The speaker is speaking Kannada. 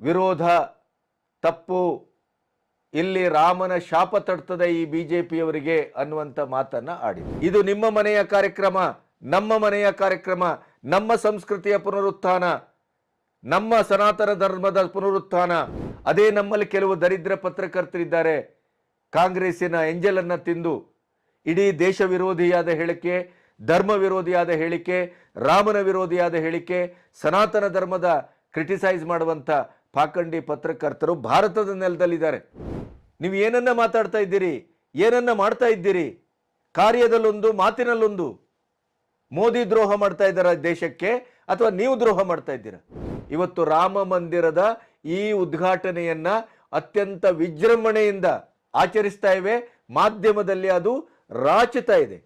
ವಿರೋಧ ತಪ್ಪು, ಇಲ್ಲಿ ರಾಮನ ಶಾಪ ತಡ್ತದೆ ಈ ಬಿಜೆಪಿಯವರಿಗೆ ಅನ್ನುವಂಥ ಮಾತನ್ನ ಆಡಿದೆ. ಇದು ನಿಮ್ಮ ಮನೆಯ ಕಾರ್ಯಕ್ರಮ, ನಮ್ಮ ಮನೆಯ ಕಾರ್ಯಕ್ರಮ, ನಮ್ಮ ಸಂಸ್ಕೃತಿಯ ಪುನರುತ್ಥಾನ, ನಮ್ಮ ಸನಾತನ ಧರ್ಮದ ಪುನರುತ್ಥಾನ. ಅದೇ ನಮ್ಮಲ್ಲಿ ಕೆಲವು ದರಿದ್ರ ಪತ್ರಕರ್ತರಿದ್ದಾರೆ, ಕಾಂಗ್ರೆಸ್ಸಿನ ಎಂಜಲನ್ನು ತಿಂದು ಇಡೀ ದೇಶ ವಿರೋಧಿಯಾದ ಹೇಳಿಕೆ, ಧರ್ಮ ವಿರೋಧಿಯಾದ ಹೇಳಿಕೆ, ರಾಮನ ವಿರೋಧಿಯಾದ ಹೇಳಿಕೆ, ಸನಾತನ ಧರ್ಮದ ಕ್ರಿಟಿಸೈಸ್ ಮಾಡುವಂಥ ಪಾಖಂಡಿ ಪತ್ರಕರ್ತರು ಭಾರತದ ನೆಲದಲ್ಲಿದ್ದಾರೆ. ನೀವು ಏನನ್ನ ಮಾತಾಡ್ತಾ ಇದ್ದೀರಿ, ಏನನ್ನ ಮಾಡ್ತಾ ಇದ್ದೀರಿ? ಕಾರ್ಯದಲ್ಲೊಂದು, ಮಾತಿನಲ್ಲೊಂದು. ಮೋದಿ ದ್ರೋಹ ಮಾಡ್ತಾ ಇದ್ದಾರ ದೇಶಕ್ಕೆ ಅಥವಾ ನೀವು ದ್ರೋಹ ಮಾಡ್ತಾ ಇದ್ದೀರಾ? ಇವತ್ತು ರಾಮ ಮಂದಿರದ ಈ ಉದ್ಘಾಟನೆಯನ್ನ ಅತ್ಯಂತ ವಿಜೃಂಭಣೆಯಿಂದ ಆಚರಿಸ್ತಾ ಇವೆ, ಮಾಧ್ಯಮದಲ್ಲಿ ಅದು ರಾಚುತ್ತಾ ಇದೆ.